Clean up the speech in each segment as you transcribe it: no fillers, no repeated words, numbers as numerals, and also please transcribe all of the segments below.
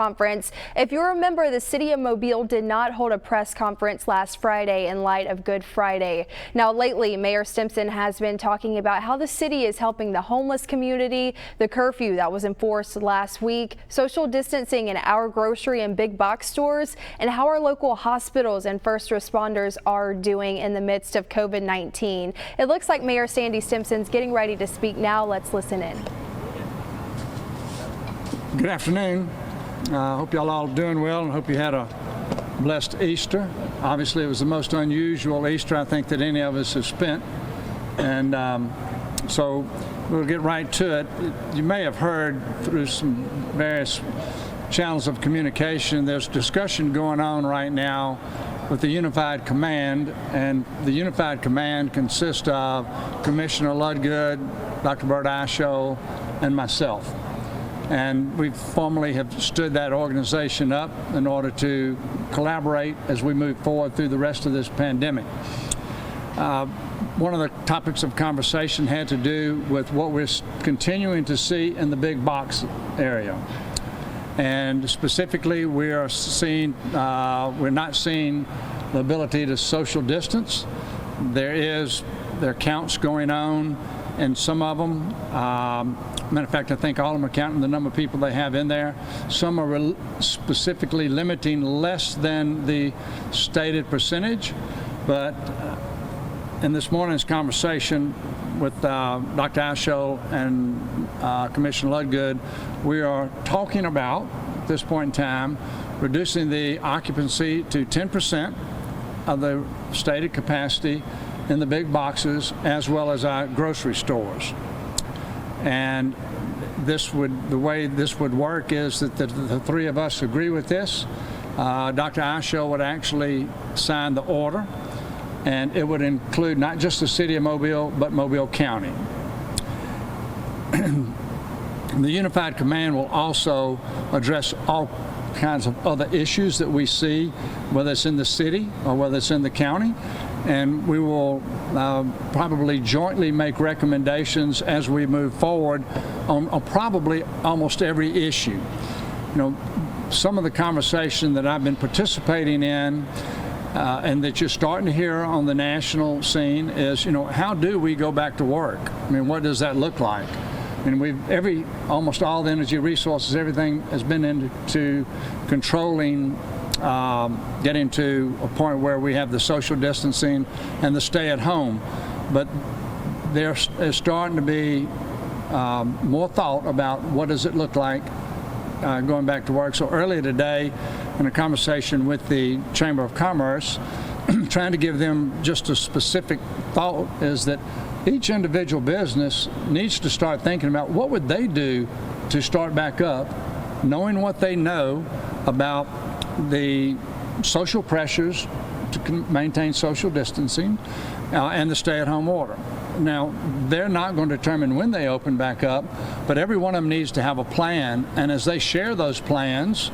Conference. If you remember, the city of Mobile did not hold a press conference last Friday in light of Good Friday. Now lately, Mayor Stimpson has been talking about how the city is helping the homeless community, the curfew that was enforced last week, social distancing in our grocery and big box stores, and how our local hospitals and first responders are doing in the midst of COVID-19. It looks like Mayor Sandy Stimpson's getting ready to speak now. Let's listen in. Good afternoon. I hope y'all all doing well and hope you had a blessed Easter. Obviously, it was the most unusual Easter I think that any of us have spent. And so we'll get right to it. You may have heard through some various channels of communication, there's discussion going on right now with the Unified Command. And the Unified Command consists of Commissioner Ludgood, Dr. Bert Asho, and myself. And we formally have stood that organization up in order to collaborate as we move forward through the rest of this pandemic. One of the topics of conversation had to do with what we're continuing to see in the big box area. And specifically, we're not seeing the ability to social distance. There are counts going on, and some of them, matter of fact, I think all of them are counting the number of people they have in there. Some are specifically limiting less than the stated percentage. But in this morning's conversation with Dr. Asho and Commissioner Ludgood, we are talking about, at this point in time, reducing the occupancy to 10% of the stated capacity in the big boxes as well as our grocery stores. And the way this would work is that the three of us agree with this. Dr. Asho would actually sign the order, and it would include not just the city of Mobile, but Mobile County. The Unified Command will also address all kinds of other issues that we see, whether it's in the city or whether it's in the county. And we will probably jointly make recommendations as we move forward on probably almost every issue. You know, some of the conversation that I've been participating in and that you're starting to hear on the national scene is, you know, how do we go back to work? I mean, what does that look like? And almost all the energy resources, everything has been into controlling, getting to a point where we have the social distancing and the stay at home. But there's starting to be more thought about what does it look like going back to work. So earlier today, in a conversation with the Chamber of Commerce, trying to give them just a specific thought is that each individual business needs to start thinking about what would they do to start back up, knowing what they know about the social pressures to maintain social distancing and the stay-at-home order. Now, they're not going to determine when they open back up, but every one of them needs to have a plan, and as they share those plans,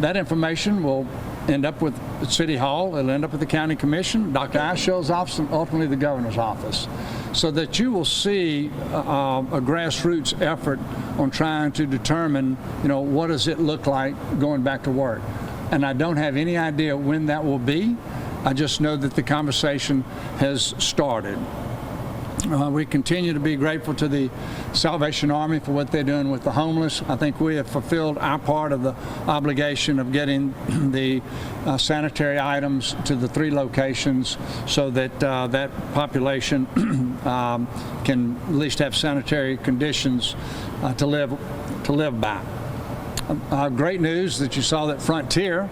that information will end up with City Hall, it'll end up with the County Commission, Dr. Asho's office, and ultimately the Governor's office, so that you will see a grassroots effort on trying to determine, you know, what does it look like going back to work. And I don't have any idea when that will be. I just know that the conversation has started. We continue to be grateful to the Salvation Army for what they're doing with the homeless. I think we have fulfilled our part of the obligation of getting the sanitary items to the 3 locations so that that population can at least have sanitary conditions to live by. Great news that you saw that Frontier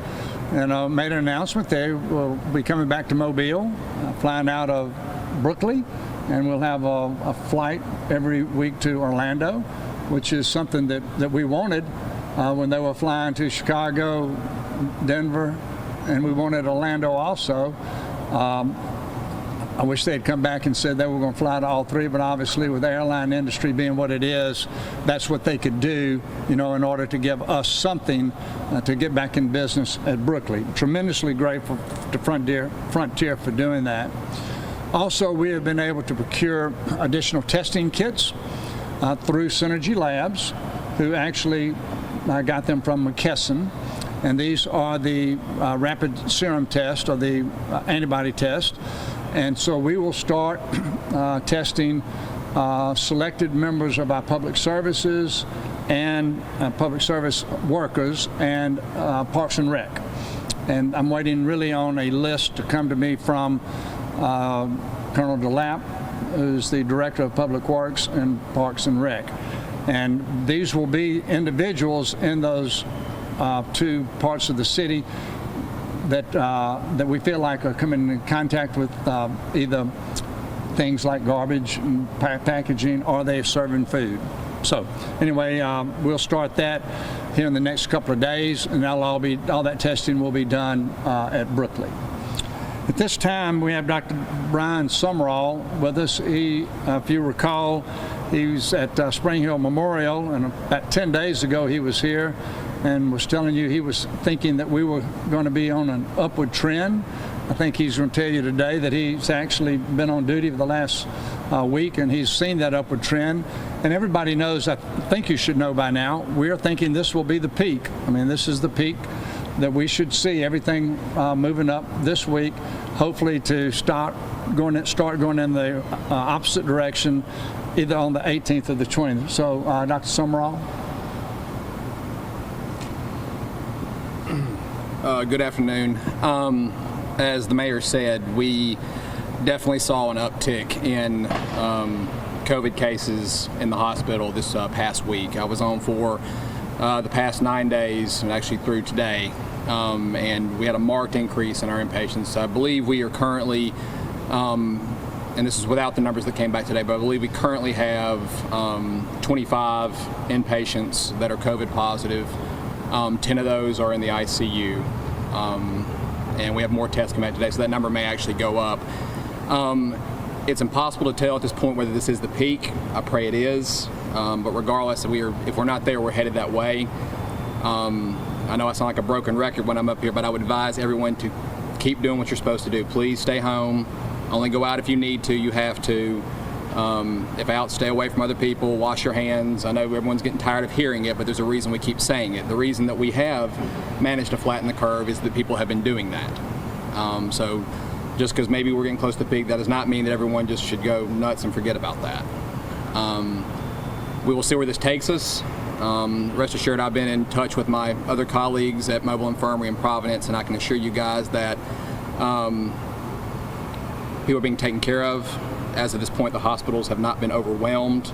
made an announcement. They will be coming back to Mobile, flying out of Brooklyn, and we'll have a flight every week to Orlando, which is something that we wanted when they were flying to Chicago, Denver, and we wanted Orlando also. I wish they'd come back and said they were going to fly to all 3, but obviously with the airline industry being what it is, that's what they could do, you know, in order to give us something to get back in business at Brooklyn. Tremendously grateful to Frontier for doing that. Also, we have been able to procure additional testing kits through Synergy Labs, who actually I got them from McKesson, and these are the rapid serum test, or the antibody test. And so we will start testing selected members of our public services and public service workers and Parks and Rec. And I'm waiting really on a list to come to me from Colonel DeLapp, who's the Director of Public Works and Parks and Rec. And these will be individuals in those two parts of the city that we feel like are coming in contact with either things like garbage and packaging, or they're serving food. So anyway, we'll start that here in the next couple of days, and all that testing will be done at Brookley. At this time, we have Dr. Brian Summerall with us. If you recall, he was at Spring Hill Memorial, and about 10 days ago he was here and was telling you he was thinking that we were going to be on an upward trend. I think he's going to tell you today that he's actually been on duty for the last week, and he's seen that upward trend. And everybody knows, I think you should know by now, we're thinking this will be the peak. I mean, this is the peak that we should see everything moving up this week, hopefully to start going in the opposite direction, either on the 18th or the 20th. So, Dr. Summerall. Good afternoon. As the mayor said, we definitely saw an uptick in COVID cases in the hospital this past week. I was on for the past 9 days, and actually through today, and we had a marked increase in our inpatients. I believe we are currently, and this is without the numbers that came back today, but I believe we currently have 25 inpatients that are COVID positive. 10 of those are in the ICU, and we have more tests coming out today, so that number may actually go up. It's impossible to tell at this point whether this is the peak. I pray it is, but regardless, if we're not there, we're headed that way. I know I sound like a broken record when I'm up here, but I would advise everyone to keep doing what you're supposed to do. Please stay home. Only go out if you need to. You have to. If out, stay away from other people, wash your hands. I know everyone's getting tired of hearing it, but there's a reason we keep saying it. The reason that we have managed to flatten the curve is that people have been doing that. So just because maybe we're getting close to the peak, that does not mean that everyone just should go nuts and forget about that. We will see where this takes us. Rest assured, I've been in touch with my other colleagues at Mobile Infirmary in Providence, and I can assure you guys that people are being taken care of. As of this point, the hospitals have not been overwhelmed.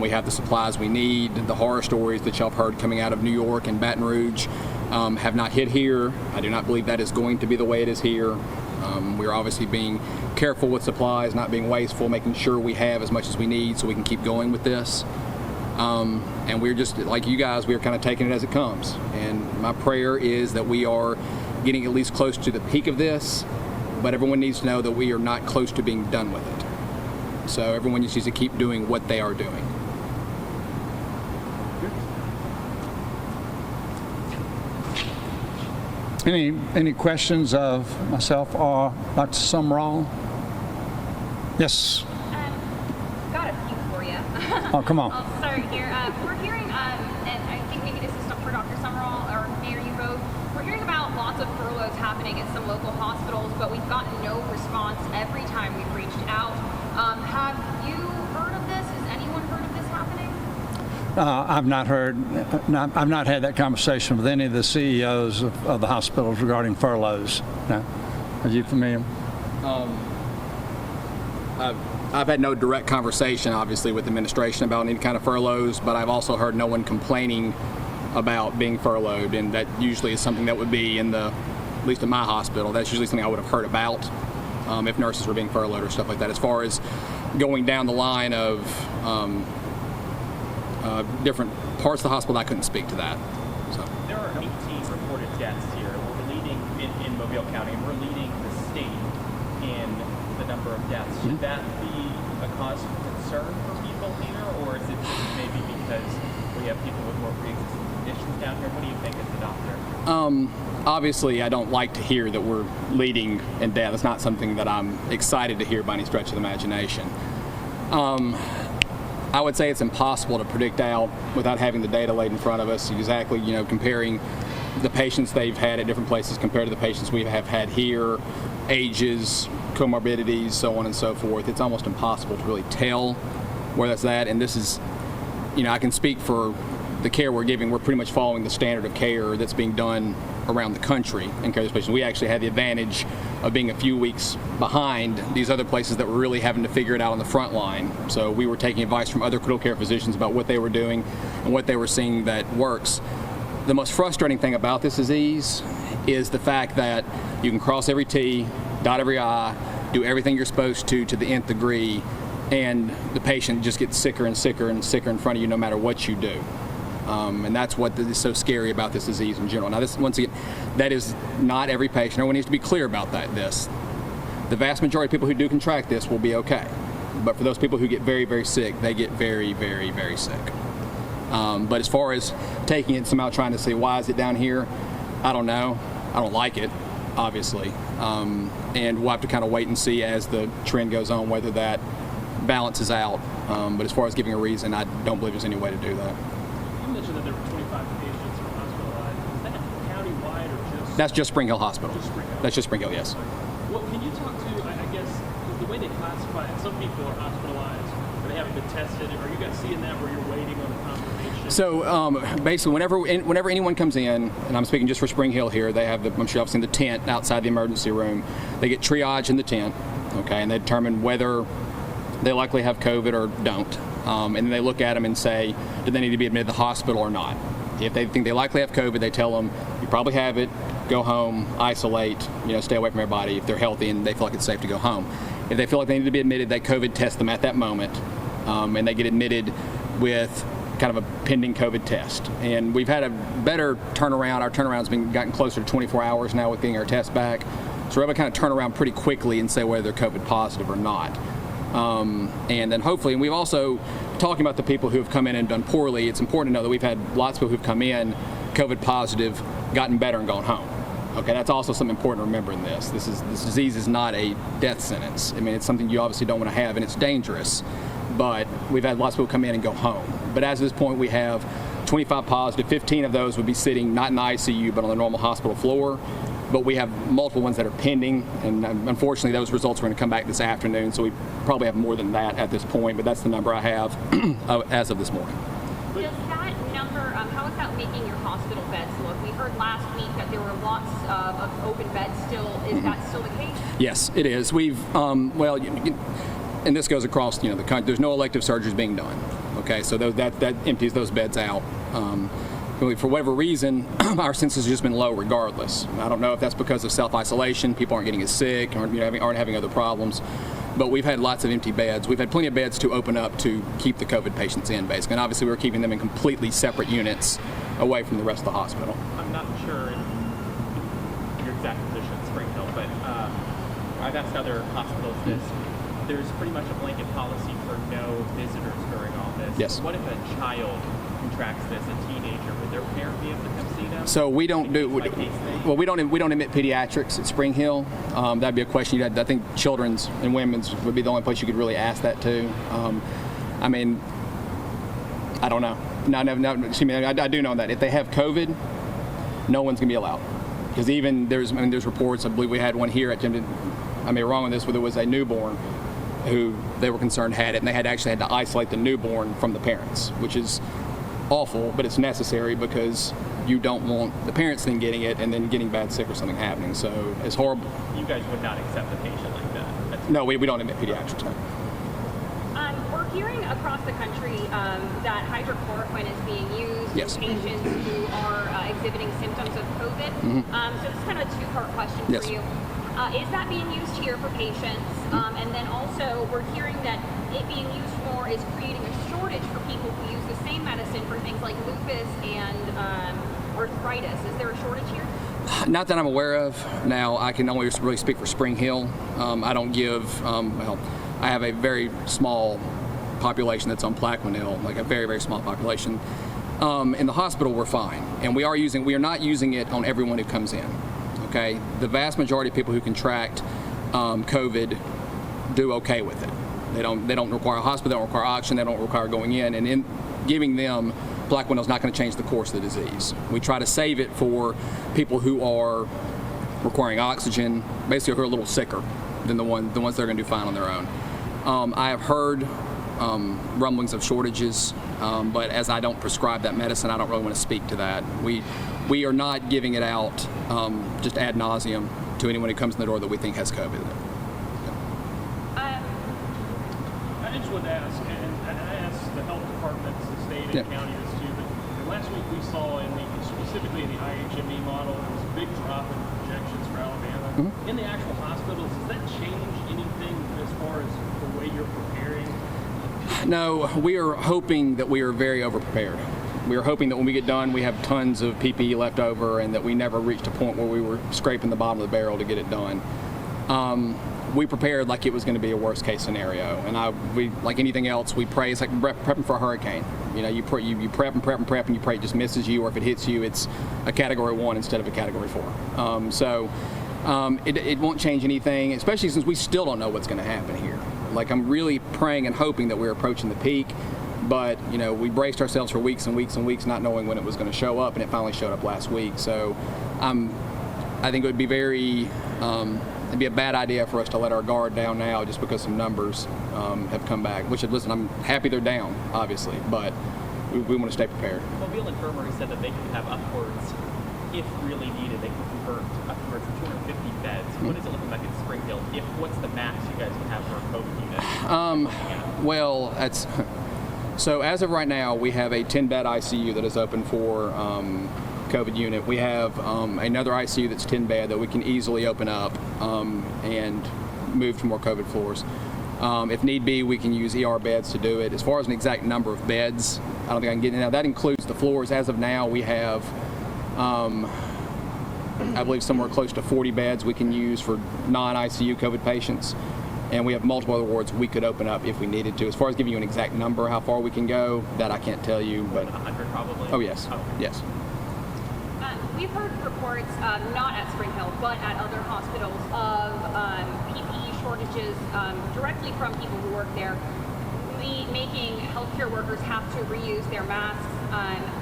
We have the supplies we need. The horror stories that y'all have heard coming out of New York and Baton Rouge have not hit here. I do not believe that is going to be the way it is here. We're obviously being careful with supplies, not being wasteful, making sure we have as much as we need so we can keep going with this. And we're just, like you guys, we're kind of taking it as it comes. And my prayer is that we are getting at least close to the peak of this, but everyone needs to know that we are not close to being done with it. So everyone just needs to keep doing what they are doing. Any questions of myself or Dr. Summerall? Yes. Got a few for you. Oh, come on. I'll start here. We're hearing, and I think maybe this is for Dr. Summerall or Mayor, you both. We're hearing about lots of furloughs happening at some local hospitals, but we've gotten no response every time we've reached out. Have you heard of this? Has anyone heard of this happening? I've not had that conversation with any of the CEOs of the hospitals regarding furloughs. No. Are you familiar? I've had no direct conversation, obviously, with the administration about any kind of furloughs, but I've also heard no one complaining about being furloughed, and that usually is something that would be at least in my hospital, that's usually something I would have heard about if nurses were being furloughed or stuff like that. As far as going down the line of different parts of the hospital, I couldn't speak to that. So. There are 18 reported deaths here. We're leading in Mobile County, and we're leading the state in the number of deaths. Should that be a cause for concern for people here, or is it maybe because we have people with more pre-existing conditions down here? What do you think as a doctor? Obviously, I don't like to hear that we're leading in death. It's not something that I'm excited to hear by any stretch of the imagination. I would say it's impossible to predict out without having the data laid in front of us, exactly, comparing the patients they've had at different places compared to the patients we have had here, ages, comorbidities, so on and so forth. It's almost impossible to really tell where that's at. And this is, I can speak for the care we're giving. We're pretty much following the standard of care that's being done around the country in care of these patients. We actually had the advantage of being a few weeks behind these other places that were really having to figure it out on the front line. So we were taking advice from other critical care physicians about what they were doing and what they were seeing that works. The most frustrating thing about this disease is the fact that you can cross every T, dot every I, do everything you're supposed to the nth degree, and the patient just gets sicker and sicker and sicker in front of you no matter what you do. And that's what is so scary about this disease in general. Now, this, once again, that is not every patient. Everyone needs to be clear about that. The vast majority of people who do contract this will be okay. But for those people who get very, very sick, they get very, very, very sick. But as far as taking it somehow trying to say, why is it down here? I don't know. I don't like it, obviously. And we'll have to kind of wait and see as the trend goes on whether that balances out. But as far as giving a reason, I don't believe there's any way to do that. You mentioned that there were 25 patients who were hospitalized. Is that countywide or just? That's just Spring Hill Hospital. Just Spring Hill. That's just Spring Hill, yes. Well, can you talk to, I guess, the way they classify it, some people are hospitalized, but they haven't been tested. Are you guys seeing that where you're waiting on a confirmation? So basically, whenever anyone comes in, and I'm speaking just for Spring Hill here, they have I'm sure I've seen the tent outside the emergency room. They get triage in the tent, okay, and they determine whether they likely have COVID or don't. And then they look at them and say, do they need to be admitted to the hospital or not? If they think they likely have COVID, they tell them, you probably have it, go home, isolate, stay away from everybody if they're healthy and they feel like it's safe to go home. If they feel like they need to be admitted, they COVID test them at that moment, and they get admitted with kind of a pending COVID test. And we've had a better turnaround. Our turnaround's gotten closer to 24 hours now with getting our test back. So we're able to kind of turn around pretty quickly and say whether they're COVID positive or not. And then hopefully, and we've also, talking about the people who have come in and done poorly, it's important to know that we've had lots of people who've come in, COVID positive, gotten better and gone home. Okay, that's also something important to remember in this. This disease is not a death sentence. I mean, it's something you obviously don't want to have, and it's dangerous. But we've had lots of people come in and go home. But as of this point, we have 25 positive. 15 of those would be sitting not in the ICU, but on the normal hospital floor. But we have multiple ones that are pending, and unfortunately those results are going to come back this afternoon, so we probably have more than that at this point, but that's the number I have as of this morning. Does that number, how is that making your hospital beds look? We heard last week that there were lots of open beds still. Is that still the case? Yes, it is. We've, and this goes across the country, there's no elective surgeries being done. Okay, so that empties those beds out. For whatever reason, our census has just been low regardless. I don't know if that's because of self-isolation, people aren't getting as sick, aren't having other problems, but we've had lots of empty beds. We've had plenty of beds to open up to keep the COVID patients in, basically, and obviously we're keeping them in completely separate units away from the rest of the hospital. I'm not sure your exact position at Spring Hill, but I've asked other hospitals this. There's pretty much a blanket policy for no visitors during all this. Yes. What if a child contracts this, a teenager, would their parent be able to come see them? So we don't do, well, we don't admit pediatrics at Spring Hill. That'd be a question you'd have, I think children's and women's would be the only place you could really ask that to. I mean, I don't know. No, excuse me, I do know that if they have COVID, no one's gonna be allowed. Because even there's reports, I believe we had one here at I may be wrong on this, but there was a newborn who they were concerned had it, and they had to isolate the newborn from the parents, which is awful, but it's necessary because you don't want the parents then getting it and then getting bad sick or something happening. So it's horrible. You guys would not accept a patient like that? No, we don't admit pediatrics. No. We're hearing across the country that hydrochloroquine is being used Yes. in patients who are exhibiting symptoms of COVID. So this is kind of a two-part question Yes. for you. Is that being used here for patients? And then also, we're hearing that it being used more is creating a shortage for people who use the same medicine for things like lupus and arthritis. Is there a shortage here? Not that I'm aware of. Now, I can only really speak for Spring Hill. I don't give, I have a very small population that's on Plaquenil, like a very, very small population. In the hospital, we're fine. And we are not using it on everyone who comes in. Okay, the vast majority of people who contract COVID do okay with it. They don't require a hospital, they don't require oxygen, they don't require going in. And in giving them black widow is not going to change the course of the disease. We try to save it for people who are requiring oxygen, basically who are a little sicker than the ones that are going to do fine on their own. I have heard rumblings of shortages, but as I don't prescribe that medicine, I don't really want to speak to that. We are not giving it out just ad nauseum to anyone who comes in the door that we think has COVID. I just wanted to ask, and I asked the health departments, the state and county this too, but last week we saw specifically in the IHME model, there was a big drop in projections for Alabama. Mm-hmm. In the actual hospitals, does that change anything as far as the way you're preparing? No, we are hoping that we are very overprepared. We are hoping that when we get done, we have tons of PPE left over and that we never reached a point where we were scraping the bottom of the barrel to get it done. We prepared like it was going to be a worst case scenario, and we like anything else, we pray. It's like prepping for a hurricane. You know, you prep and prep and prep, and you pray it just misses you, or if it hits you, it's a Category 1 instead of a Category 4. It won't change anything, especially since we still don't know what's going to happen here. Like, I'm really praying and hoping that we're approaching the peak, but you know, we braced ourselves for weeks and weeks and weeks, not knowing when it was going to show up, and it finally showed up last week. So, I think it would be it'd be a bad idea for us to let our guard down now just because some numbers have come back. Listen, I'm happy they're down, obviously, but we want to stay prepared. Mobile Infirmary said that they could have upwards, if really needed, they could convert upwards of 250 beds. Mm-hmm. What is it looking like at Spring Hill? What's the max you guys can have for a COVID unit? Well, so as of right now, we have a 10-bed ICU that is open for COVID unit. We have another ICU that's 10-bed that we can easily open up and move to more COVID floors. If need be, we can use ER beds to do it. As far as an exact number of beds, I don't think I can get into that. That includes the floors. As of now, we have, I believe, somewhere close to 40 beds we can use for non-ICU COVID patients. And we have multiple other wards we could open up if we needed to. As far as giving you an exact number, how far we can go, that I can't tell you. But 100 probably? Oh, yes. Okay. Yes. We've heard reports, not at Spring Hill, but at other hospitals, of PPE shortages directly from people who work there, making healthcare workers have to reuse their masks.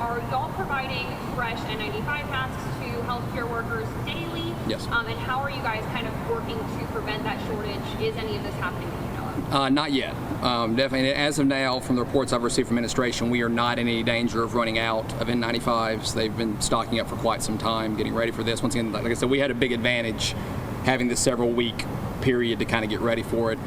Are y'all providing fresh N95 masks to healthcare workers daily? Yes. And how are you guys kind of working to prevent that shortage? Is any of this happening that you know of? Not yet. Definitely, as of now, from the reports I've received from administration, we are not in any danger of running out of N95s. They've been stocking up for quite some time, getting ready for this. Once again, like I said, we had a big advantage having this several-week period to kind of get ready for it.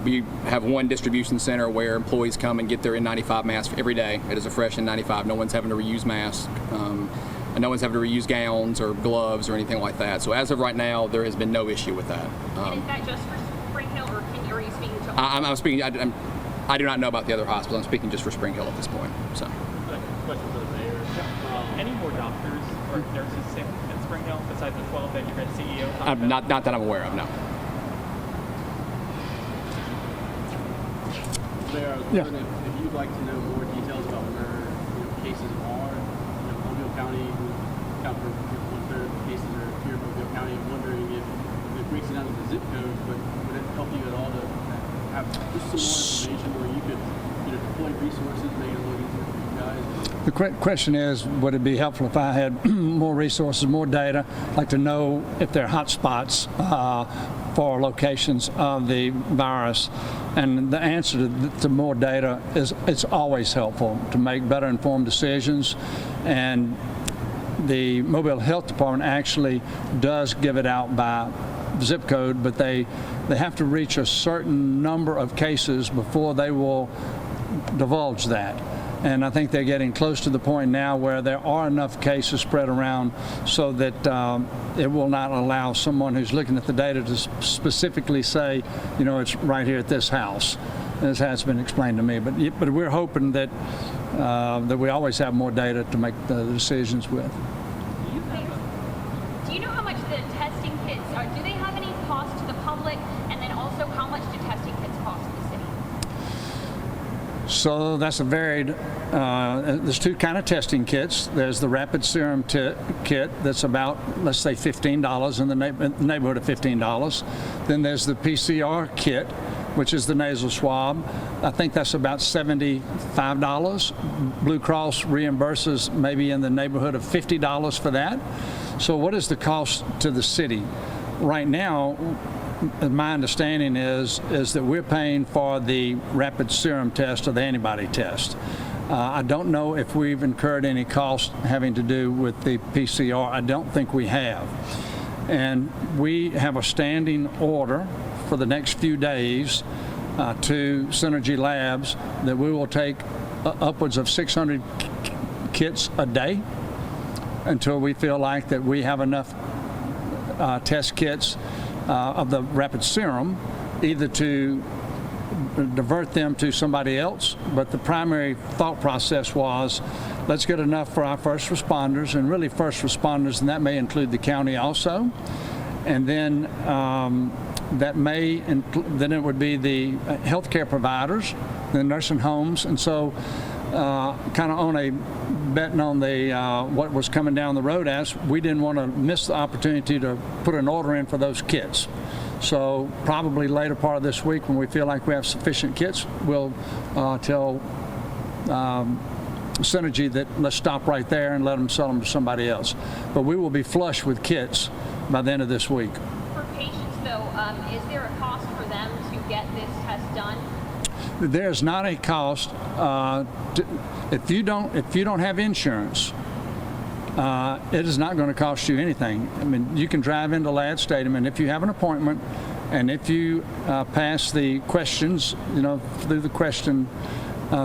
We have one distribution center where employees come and get their N95 mask every day. It is a fresh N95. No one's having to reuse masks. And no one's having to reuse gowns or gloves or anything like that. So as of right now, there has been no issue with that. And is that just for Spring Hill, or are you speaking to? I'm speaking. I do not know about the other hospitals. I'm speaking just for Spring Hill at this point. So. Question for the mayor. Any more doctors or nurses sick at Spring Hill besides the 12 that you had CEO? Not that I'm aware of. No. Mayor, I was wondering if you'd like to know more details about where cases are. Mobile County, who account for 1/3 of cases are here in Mobile County. I'm wondering if it breaks it down to the zip code, but would it help you at all to have just some more information where you could deploy resources, make it a little easier for you guys? The question is, would it be helpful if I had more resources, more data? I'd like to know if there are hot spots for locations of the virus. And the answer to more data is it's always helpful to make better informed decisions. And the Mobile Health Department actually does give it out by zip code, but they have to reach a certain number of cases before they will divulge that. And I think they're getting close to the point now where there are enough cases spread around so that it will not allow someone who's looking at the data to specifically say, it's right here at this house. This has been explained to me. But we're hoping that we always have more data to make the decisions with. Do you know how much the testing kits are? Do they have any cost to the public? And then also, how much do testing kits cost to the city? So that's a varied, there's two kind of testing kits. There's the rapid serum kit that's about, let's say, $15, in the neighborhood of $15. Then there's the PCR kit, which is the nasal swab. I think that's about $75. Blue Cross reimburses maybe in the neighborhood of $50 for that. So what is the cost to the city? Right now, my understanding is that we're paying for the rapid serum test or the antibody test. I don't know if we've incurred any cost having to do with the PCR. I don't think we have. And we have a standing order for the next few days to Synergy Labs that we will take upwards of 600 kits a day until we feel like that we have enough test kits of the rapid serum, either to divert them to somebody else, but the primary thought process was, let's get enough for our first responders, and really first responders, and that may include the county also, and then then it would be the healthcare providers, the nursing homes, and so kind of on a betting on the what was coming down the road as we didn't want to miss the opportunity to put an order in for those kits. So probably later part of this week when we feel like we have sufficient kits, we'll tell Synergy that let's stop right there and let them sell them to somebody else. But we will be flush with kits by the end of this week. For patients, though, is there a cost for them to get this test done? There's not a cost if you don't have insurance. It is not going to cost you anything. I mean, you can drive into Ladd Stadium, and if you have an appointment, and if you pass the questions, through the question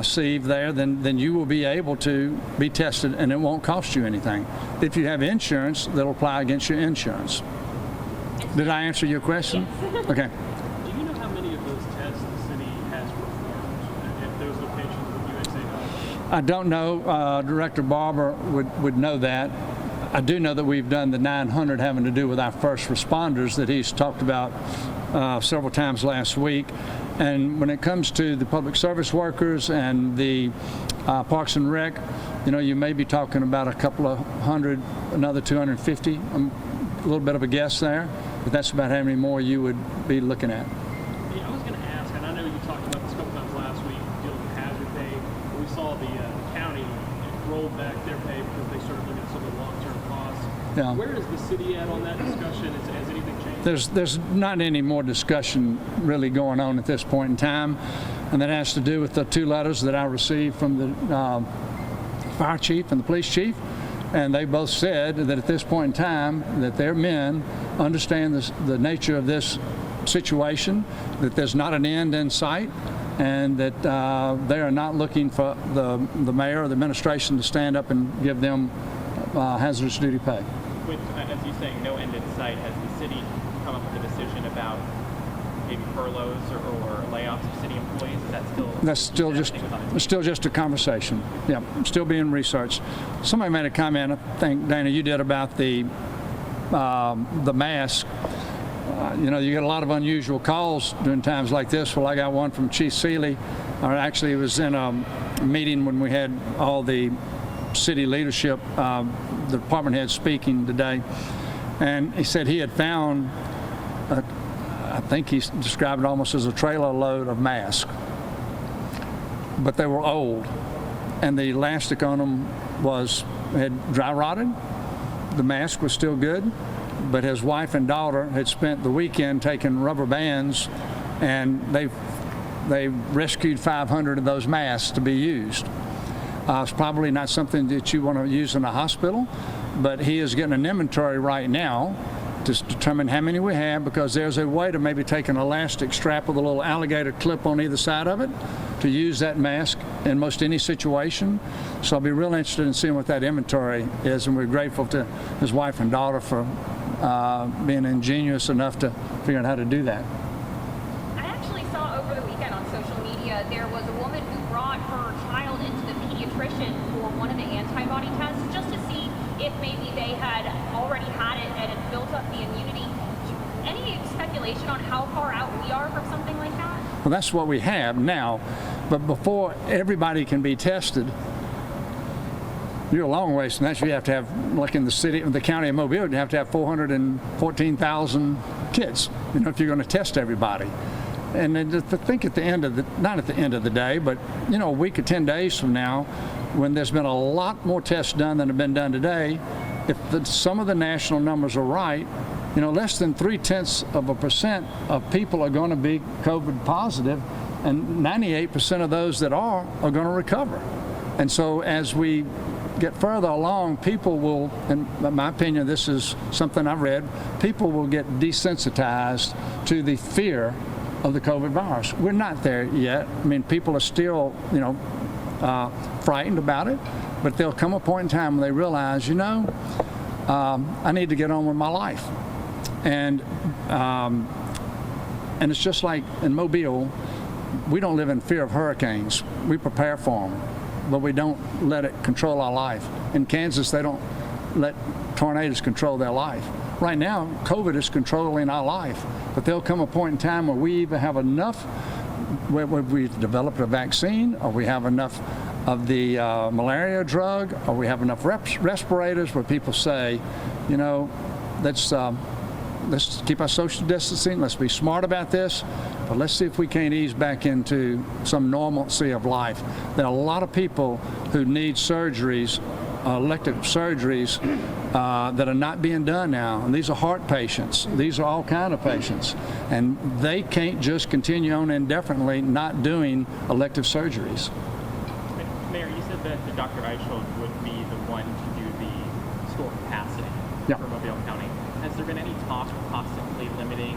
sieve there, then you will be able to be tested, and it won't cost you anything. If you have insurance, that'll apply against your insurance. Did I answer your question? Yes. Okay. Do you know how many of those tests the city has performed at those locations with USA Health? I don't know. Director Barber would know that. I do know that we've done the 900 having to do with our first responders that he's talked about several times last week. And when it comes to the public service workers and the Parks and Rec, you may be talking about a couple of hundred, another 250. A little bit of a guess there, but that's about how many more you would be looking at. Yeah, I was going to ask, and I know you talked about this a couple times last week, dealing with hazard pay. We saw the county rolled back their pay because they started looking at some of the long-term costs. Yeah. Where is the city at on that discussion? Has anything changed? There's not any more discussion really going on at this point in time, and that has to do with the two letters that I received from the fire chief and the police chief. And they both said that at this point in time that their men understand the nature of this situation, that there's not an end in sight, and that they are not looking for the mayor or the administration to stand up and give them hazardous duty pay. As you saying, no end in sight, has the city come up with a decision about maybe furloughs or layoffs of city employees? Is that still? That's still just a conversation. Yeah, still being researched. Somebody made a comment, I think, Dana, you did, about the mask. You get a lot of unusual calls during times like this. Well, I got one from Chief Seeley, or actually it was in a meeting when we had all the city leadership, the department head speaking today, and he said he had found I think he described it almost as a trailer load of masks, but they were old, and the elastic on them had dry rotted. The mask was still good, but his wife and daughter had spent the weekend taking rubber bands, and they rescued 500 of those masks to be used. It's probably not something that you want to use in a hospital, but he is getting an inventory right now to determine how many we have, because there's a way to maybe take an elastic strap with a little alligator clip on either side of it to use that mask in most any situation. So I'll be real interested in seeing what that inventory is, and we're grateful to his wife and daughter for being ingenious enough to figure out how to do that. I actually saw over the weekend on social media there was a woman who brought her child into the pediatrician for one of the antibody tests just to see if maybe they had already had it and it built up the immunity. Any speculation on how far out we are from something like that? Well, that's what we have now, but before everybody can be tested, you're a long ways from that. You have to have, like in the county of Mobile, you have to have 414,000 kits, if you're going to test everybody. And then to think at the end of the, not at the end of the day, but a week or 10 days from now, when there's been a lot more tests done than have been done today, if some of the national numbers are right, less than 0.3% of people are going to be COVID positive, and 98% of those that are going to recover. And so as we get further along, people will, in my opinion, this is something I've read, people will get desensitized to the fear of the COVID virus. We're not there yet. I mean, people are still, frightened about it, but there'll come a point in time when they realize, I need to get on with my life. And it's just like in Mobile, we don't live in fear of hurricanes. We prepare for them, but we don't let it control our life. In Kansas, they don't let tornadoes control their life. Right now, COVID is controlling our life, but there'll come a point in time where we either have enough, where we've developed a vaccine, or we have enough of the malaria drug, or we have enough respirators where people say, let's keep our social distancing, let's be smart about this, but let's see if we can't ease back into some normalcy of life. There are a lot of people who need surgeries, elective surgeries, that are not being done now. And these are heart patients. These are all kind of patients. And they can't just continue on indefinitely not doing elective surgeries. Mayor, you said that Dr. Eichel would be the one to do the store capacity for Mobile County. Has there been any talk of possibly limiting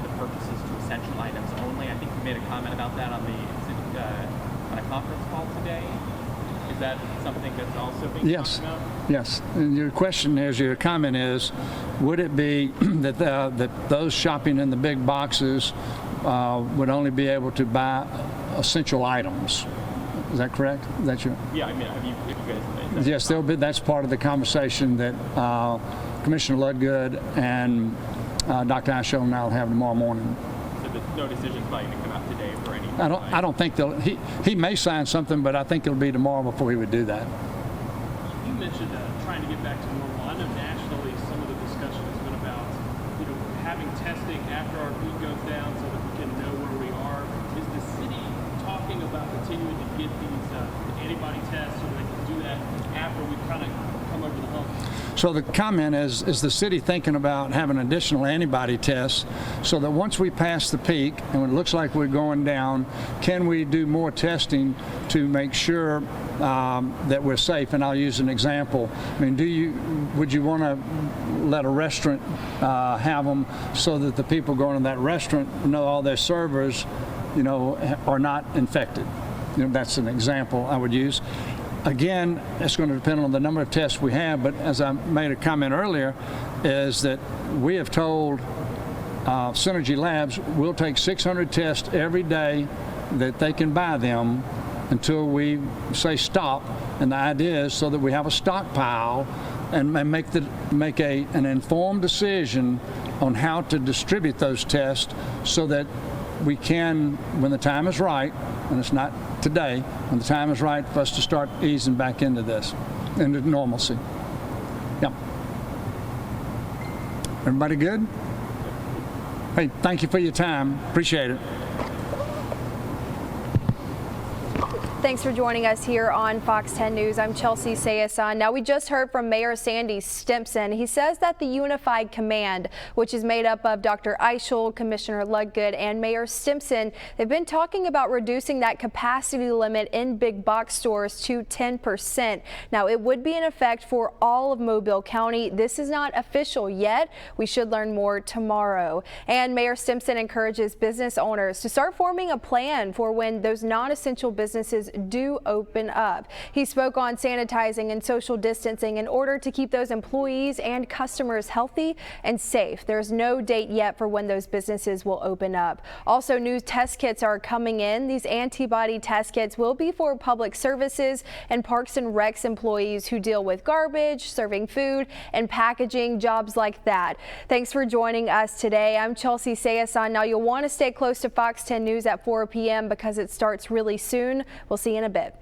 the purchases to essential items only? I think you made a comment about that on a conference call today. Is that something that's also being talked about? Yes. And your comment is, would it be that those shopping in the big boxes would only be able to buy essential items? Is that correct? Yeah, I mean, have you guys? Yes, that's part of the conversation that Commissioner Ludgood and Dr. Eichel and I will have tomorrow morning. So there's no decisions probably going to come out today for any. I don't think he may sign something, but I think it'll be tomorrow before he would do that. You mentioned trying to get back to normal. I know nationally some of the discussion has been about, having testing after our peak goes down so that we can know where we are. Is the city talking about continuing to get these antibody tests so that they can do that after we kind of come over the hump? So the comment is the city thinking about having additional antibody tests so that once we pass the peak and when it looks like we're going down, can we do more testing to make sure that we're safe? And I'll use an example. I mean, would you want to let a restaurant have them so that the people going to that restaurant know all their servers, are not infected? That's an example I would use. Again, it's going to depend on the number of tests we have, but as I made a comment earlier, is that we have told Synergy Labs we'll take 600 tests every day that they can buy them until we say stop. And the idea is so that we have a stockpile and make an informed decision on how to distribute those tests so that we can, when the time is right, and it's not today, when the time is right for us to start easing back into normalcy. Yep. Everybody good? Hey, thank you for your time. Appreciate it. Thanks for joining us here on Fox 10 News. I'm Chelsea Sayasan. Now, we just heard from Mayor Sandy Stimpson. He says that the Unified Command, which is made up of Dr. Eichel, Commissioner Ludgood, and Mayor Stimpson, they've been talking about reducing that capacity limit in big box stores to 10%. Now, it would be in effect for all of Mobile County. This is not official yet. We should learn more tomorrow. And Mayor Stimpson encourages business owners to start forming a plan for when those non-essential businesses do open up. He spoke on sanitizing and social distancing in order to keep those employees and customers healthy and safe. There's no date yet for when those businesses will open up. Also, new test kits are coming in. These antibody test kits will be for public services and Parks and Recs employees who deal with garbage, serving food, and packaging, jobs like that. Thanks for joining us today. I'm Chelsea Sayasan. Now, you'll want to stay close to Fox 10 News at 4 p.m. because it starts really soon. We'll see you in a bit.